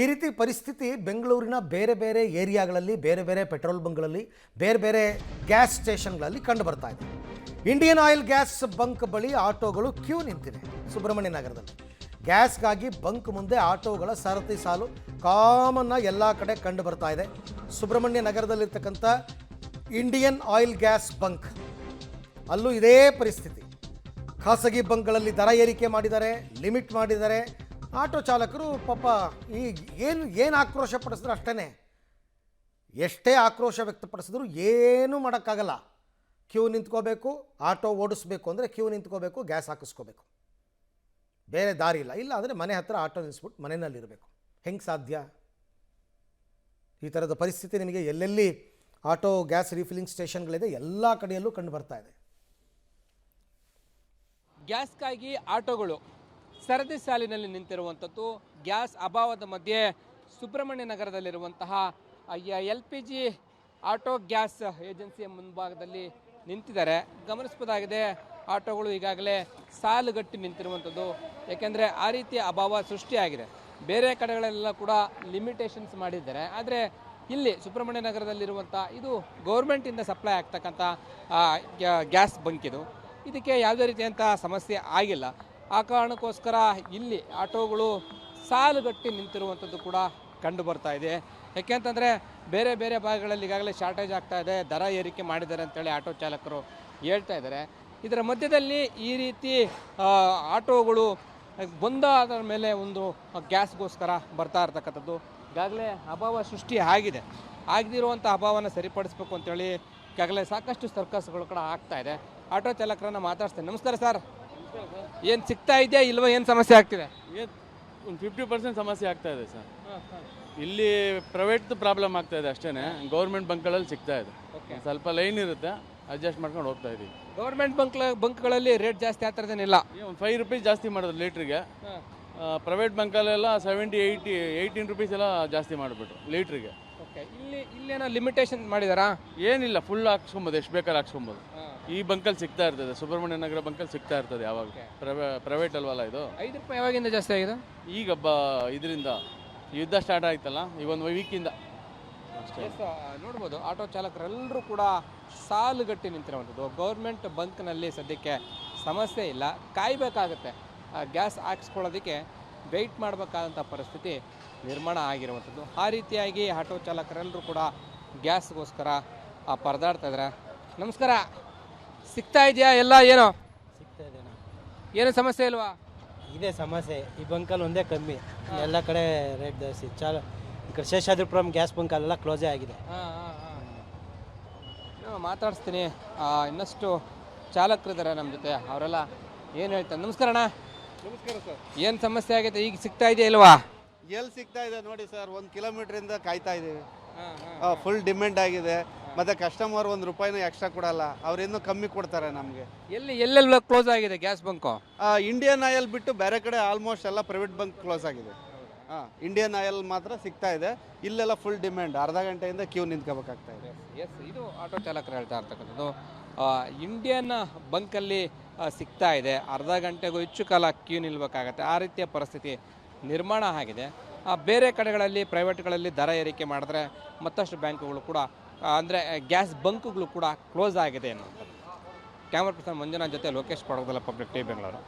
ಈ ರೀತಿ ಪರಿಸ್ಥಿತಿ ಬೆಂಗಳೂರಿನ ಬೇರೆ ಬೇರೆ ಏರಿಯಾಗಳಲ್ಲಿ ಬೇರೆ ಬೇರೆ ಪೆಟ್ರೋಲ್ ಬಂಕ್ಗಳಲ್ಲಿ ಬೇರೆ ಬೇರೆ ಗ್ಯಾಸ್ ಸ್ಟೇಷನ್ಗಳಲ್ಲಿ ಕಂಡು ಬರ್ತಾ ಇದೆ. ಇಂಡಿಯನ್ ಆಯಿಲ್ ಗ್ಯಾಸ್ ಬಂಕ್ ಬಳಿ ಆಟೋಗಳು ಕ್ಯೂ ನಿಂತಿವೆ. ಸುಬ್ರಹ್ಮಣ್ಯ ನಗರದಲ್ಲಿ ಗ್ಯಾಸ್ಗಾಗಿ ಬಂಕ್ ಮುಂದೆ ಆಟೋಗಳ ಸರತಿ ಸಾಲು ಕಾಮನ್ನ ಎಲ್ಲ ಕಡೆ ಕಂಡು ಬರ್ತಾ ಇದೆ. ಸುಬ್ರಹ್ಮಣ್ಯ ನಗರದಲ್ಲಿರ್ತಕ್ಕಂಥ ಇಂಡಿಯನ್ ಆಯಿಲ್ ಗ್ಯಾಸ್ ಬಂಕ್ ಅಲ್ಲೂ ಇದೇ ಪರಿಸ್ಥಿತಿ. ಖಾಸಗಿ ಬಂಕ್ಗಳಲ್ಲಿ ದರ ಏರಿಕೆ ಮಾಡಿದ್ದಾರೆ, ಲಿಮಿಟ್ ಮಾಡಿದ್ದಾರೆ. ಆಟೋ ಚಾಲಕರು ಪಾಪ ಏನು ಆಕ್ರೋಶ ಪಡಿಸಿದ್ರು ಅಷ್ಟೇ, ಎಷ್ಟೇ ಆಕ್ರೋಶ ವ್ಯಕ್ತಪಡಿಸಿದ್ರು ಏನೂ ಮಾಡೋಕ್ಕಾಗಲ್ಲ. ಕ್ಯೂ ನಿಂತ್ಕೋಬೇಕು, ಆಟೋ ಓಡಿಸ್ಬೇಕು ಅಂದರೆ ಕ್ಯೂ ನಿಂತ್ಕೋಬೇಕು, ಗ್ಯಾಸ್ ಹಾಕಿಸ್ಕೋಬೇಕು, ಬೇರೆ ದಾರಿ ಇಲ್ಲ. ಇಲ್ಲ ಅಂದರೆ ಮನೆ ಹತ್ತಿರ ಆಟೋ ನಿಲ್ಲಿಸ್ಬಿಟ್ಟು ಮನೆಯಲ್ಲಿರಬೇಕು. ಹೆಂಗೆ ಸಾಧ್ಯ? ಈ ಥರದ ಪರಿಸ್ಥಿತಿ ನಿಮಗೆ ಎಲ್ಲೆಲ್ಲಿ ಆಟೋ ಗ್ಯಾಸ್ ರೀಫಿಲಿಂಗ್ ಸ್ಟೇಷನ್ಗಳಿದೆ ಎಲ್ಲ ಕಡೆಯಲ್ಲೂ ಕಂಡು ಬರ್ತಾ ಇದೆ. ಗ್ಯಾಸ್ಗಾಗಿ ಆಟೋಗಳು ಸರದಿ ಸಾಲಿನಲ್ಲಿ ನಿಂತಿರುವಂಥದ್ದು. ಗ್ಯಾಸ್ ಅಭಾವದ ಮಧ್ಯೆ ಸುಬ್ರಹ್ಮಣ್ಯ ನಗರದಲ್ಲಿರುವಂತಹ LPG ಆಟೋ ಗ್ಯಾಸ್ ಏಜೆನ್ಸಿಯ ಮುಂಭಾಗದಲ್ಲಿ ನಿಂತಿದ್ದಾರೆ. ಗಮನಿಸಬಹುದಾಗಿದೆ, ಆಟೋಗಳು ಈಗಾಗಲೇ ಸಾಲುಗಟ್ಟಿ ನಿಂತಿರುವಂಥದ್ದು. ಯಾಕೆಂದರೆ ಆ ರೀತಿಯ ಅಭಾವ ಸೃಷ್ಟಿಯಾಗಿದೆ. ಬೇರೆ ಕಡೆಗಳೆಲ್ಲ ಕೂಡ ಲಿಮಿಟೇಷನ್ಸ್ ಮಾಡಿದ್ದಾರೆ, ಆದರೆ ಇಲ್ಲಿ ಸುಬ್ರಹ್ಮಣ್ಯ ನಗರದಲ್ಲಿರುವಂಥ ಇದು ಗೌರ್ಮೆಂಟಿಂದ ಸಪ್ಲೈ ಆಗ್ತಕ್ಕಂಥ ಗ್ಯಾಸ್ ಬಂಕ್ ಇದಕ್ಕೆ ಯಾವುದೇ ರೀತಿಯಂಥ ಸಮಸ್ಯೆ ಆಗಿಲ್ಲ. ಆ ಕಾರಣಕ್ಕೋಸ್ಕರ ಇಲ್ಲಿ ಆಟೋಗಳು ಸಾಲುಗಟ್ಟಿ ನಿಂತಿರುವಂಥದ್ದು ಕೂಡ ಕಂಡು ಬರ್ತಾ ಇದೆ. ಯಾಕೆಂತಂದರೆ ಬೇರೆ ಬೇರೆ ಭಾಗಗಳಲ್ಲಿ ಈಗಾಗಲೇ ಶಾರ್ಟೇಜ್ ಆಗ್ತಾ ಇದೆ, ದರ ಏರಿಕೆ ಮಾಡಿದ್ದಾರೆ ಅಂತೇಳಿ ಆಟೋ ಚಾಲಕರು ಹೇಳ್ತಾ ಇದ್ದಾರೆ. ಇದರ ಮಧ್ಯದಲ್ಲಿ ಈ ರೀತಿ ಆಟೋಗಳು ಬಂದಾದ ಮೇಲೆ ಒಂದು ಗ್ಯಾಸ್ಗೋಸ್ಕರ ಬರ್ತಾ ಇರ್ತಕ್ಕಂಥದ್ದು ಈಗಾಗಲೇ ಅಭಾವ ಸೃಷ್ಟಿ ಆಗಿದೆ. ಆಗದಿರುವಂಥ ಅಭಾವನ ಸರಿಪಡಿಸ್ಬೇಕು ಅಂತೇಳಿ ಈಗಾಗಲೇ ಸಾಕಷ್ಟು ಸರ್ಕಸ್ಗಳು ಕೂಡ ಆಗ್ತಾ ಇದೆ. ಆಟೋ ಚಾಲಕರನ್ನು ಮಾತಾಡ್ತೇನೆ. ನಮಸ್ಕಾರ ಸರ್, ಏನು ಸಿಗ್ತಾ ಇದೆಯಾ ಇಲ್ವಾ, ಏನು ಸಮಸ್ಯೆ ಆಗ್ತಿದೆ? ಒಂದು 50% ಸಮಸ್ಯೆ ಆಗ್ತಾ ಇದೆ ಸರ್. ಇಲ್ಲಿ ಪ್ರೈವೇಟ್ದು ಪ್ರಾಬ್ಲಮ್ ಆಗ್ತಾ ಇದೆ ಅಷ್ಟೇ. ಗೌರ್ಮೆಂಟ್ ಬಂಕ್ಗಳಲ್ಲಿ ಸಿಗ್ತಾ ಇದೆ. ಸ್ವಲ್ಪ ಲೈನ್ ಇರುತ್ತೆ, ಅಡ್ಜಸ್ಟ್ ಮಾಡ್ಕೊಂಡು ಹೋಗ್ತಾ ಇದ್ದೀವಿ. ಗೌರ್ಮೆಂಟ್ ಬಂಕ್ಗಳಲ್ಲಿ ರೇಟ್ ಜಾಸ್ತಿ ಆ ಥರದ್ದೇನಿಲ್ಲ. ಒಂದು 5 ರೂಪೀಸ್ ಜಾಸ್ತಿ ಮಾಡೋದು ಲೀಟ್ರಿಗೆ. ಪ್ರೈವೇಟ್ ಬಂಕಲ್ಲೆಲ್ಲ 70, 80, 18 ರೂಪೀಸ್ ಎಲ್ಲ ಜಾಸ್ತಿ ಮಾಡಿಬಿಟ್ರು ಲೀಟ್ರಿಗೆ. ಓಕೆ, ಇಲ್ಲೇನೋ ಲಿಮಿಟೇಷನ್ ಮಾಡಿದಾರಾ? ಏನಿಲ್ಲ, ಫುಲ್ ಹಾಕ್ಸ್ಕೊಬೋದು, ಎಷ್ಟು ಬೇಕಾದ್ರೆ ಹಾಕ್ಸ್ಕೊಬೋದು. ಈ ಬಂಕಲ್ಲಿ ಸಿಗ್ತಾ ಇರ್ತದೆ, ಸುಬ್ರಹ್ಮಣ್ಯ ನಗರ ಬಂಕಲ್ಲಿ ಸಿಗ್ತಾ ಇರ್ತದೆ ಯಾವಾಗ. ಪ್ರೈವೇಟ್ ಅಲ್ವಲ್ಲ ಇದು. 5 ರೂಪಾಯಿ ಯಾವಾಗಿಂದ ಜಾಸ್ತಿ ಆಗಿದೆ? ಈಗ ಇದರಿಂದ ಯುದ್ಧ ಸ್ಟಾರ್ಟ್ ಆಯ್ತಲ್ಲ, ಈಗ ಒಂದು ವೀಕಿಂದ ಅಷ್ಟೇ. ನೋಡ್ಬೋದು, ಆಟೋ ಚಾಲಕರೆಲ್ಲರೂ ಕೂಡ ಸಾಲುಗಟ್ಟಿ ನಿಂತಿರುವಂಥದ್ದು. ಗೌರ್ಮೆಂಟ್ ಬಂಕ್ನಲ್ಲಿ ಸದ್ಯಕ್ಕೆ ಸಮಸ್ಯೆ ಇಲ್ಲ, ಕಾಯಬೇಕಾಗತ್ತೆ. ಗ್ಯಾಸ್ ಹಾಕ್ಸ್ಕೊಳ್ಳೋದಕ್ಕೆ ವೆಯ್ಟ್ ಮಾಡಬೇಕಾದಂಥ ಪರಿಸ್ಥಿತಿ ನಿರ್ಮಾಣ ಆಗಿರುವಂಥದ್ದು. ಆ ರೀತಿಯಾಗಿ ಆಟೋ ಚಾಲಕರೆಲ್ಲರೂ ಕೂಡ ಗ್ಯಾಸ್ಗೋಸ್ಕರ ಪರದಾಡ್ತಾ ಇದ್ದಾರೆ. ನಮಸ್ಕಾರ, ಸಿಗ್ತಾ ಇದೆಯಾ ಎಲ್ಲ? ಏನೋ ಸಿಗ್ತಾ ಇದೆ. ಏನು ಸಮಸ್ಯೆ ಇಲ್ವಾ? ಇದೇ ಸಮಸ್ಯೆ, ಈ ಬಂಕಲ್ಲಿ ಒಂದೇ ಕಮ್ಮಿ, ಎಲ್ಲ ಕಡೆ ರೇಟ್ ಜಾಸ್ತಿ. ಈ ಕಡೆ ಶೇಷಾದ್ರಿಪುರಂ ಗ್ಯಾಸ್ ಬಂಕ್ ಅಲ್ಲೆಲ್ಲ ಕ್ಲೋಸೇ ಆಗಿದೆ. ಮಾತಾಡಿಸ್ತೀನಿ, ಇನ್ನಷ್ಟು ಚಾಲಕರಿದ್ದಾರೆ ನಮ್ಮ ಜೊತೆ, ಅವರೆಲ್ಲ ಏನು ಹೇಳ್ತಾರೆ. ನಮಸ್ಕಾರ ಅಣ್ಣ. ನಮಸ್ಕಾರ ಸರ್. ಏನು ಸಮಸ್ಯೆ ಆಗೈತೆ? ಈಗ ಸಿಗ್ತಾ ಇದೆಯಾ ಇಲ್ವಾ? ಎಲ್ಲಿ ಸಿಗ್ತಾ ಇದೆ ನೋಡಿ ಸರ್, 1 ಕಿಲೋಮೀಟ್ರಿಂದ ಕಾಯ್ತಾ ಇದ್ದೀವಿ. ಫುಲ್ ಡಿಮ್ಯಾಂಡ್ ಆಗಿದೆ. ಮತ್ತೆ ಕಸ್ಟಮರ್ 1 ರೂಪಾಯಿನೂ ಎಕ್ಸ್ಟ್ರಾ ಕೊಡಲ್ಲ, ಅವ್ರು ಇನ್ನೂ ಕಮ್ಮಿ ಕೊಡ್ತಾರೆ ನಮಗೆ. ಎಲ್ಲೆಲ್ಲ ಕ್ಲೋಸ್ ಆಗಿದೆ ಗ್ಯಾಸ್ ಬಂಕು? ಇಂಡಿಯನ್ ಆಯಿಲ್ ಬಿಟ್ಟು ಬೇರೆ ಕಡೆ ಆಲ್ಮೋಸ್ಟ್ ಎಲ್ಲ ಪ್ರೈವೇಟ್ ಬಂಕ್ ಕ್ಲೋಸ್ ಆಗಿದೆ. ಇಂಡಿಯನ್ ಆಯಿಲ್ ಮಾತ್ರ ಸಿಗ್ತಾ ಇದೆ. ಇಲ್ಲೆಲ್ಲ ಫುಲ್ ಡಿಮ್ಯಾಂಡ್, ಅರ್ಧ ಗಂಟೆಯಿಂದ ಕ್ಯೂ ನಿಂತ್ಕೋಬೇಕಾಗ್ತಾ ಇದೆ. ಎಸ್, ಇದು ಆಟೋ ಚಾಲಕರು ಹೇಳ್ತಾ ಇರ್ತಕ್ಕಂಥದ್ದು. ಇಂಡಿಯನ್ ಬಂಕಲ್ಲಿ ಸಿಗ್ತಾ ಇದೆ, ಅರ್ಧ ಗಂಟೆಗೂ ಹೆಚ್ಚು ಕಾಲ ಕ್ಯೂ ನಿಲ್ಬೇಕಾಗತ್ತೆ. ಆ ರೀತಿಯ ಪರಿಸ್ಥಿತಿ ನಿರ್ಮಾಣ ಆಗಿದೆ. ಬೇರೆ ಕಡೆಗಳಲ್ಲಿ ಪ್ರೈವೇಟ್ಗಳಲ್ಲಿ ದರ ಏರಿಕೆ ಮಾಡಿದ್ರೆ ಮತ್ತಷ್ಟು ಬ್ಯಾಂಕುಗಳು ಕೂಡ ಅಂದರೆ ಗ್ಯಾಸ್ ಬಂಕ್ಗಳು ಕೂಡ ಕ್ಲೋಸ್ ಆಗಿದೆ ಅನ್ನೋದು. ಕ್ಯಾಮರಾ ಪರ್ಸನ್ ಮಂಜುನಾಥ್ ಜೊತೆ ಲೋಕೇಶ್ ಕೊಡಗದಲ್ಲ, ಪಬ್ಲಿಕ್ ಟಿವಿ ಬೆಂಗಳೂರು.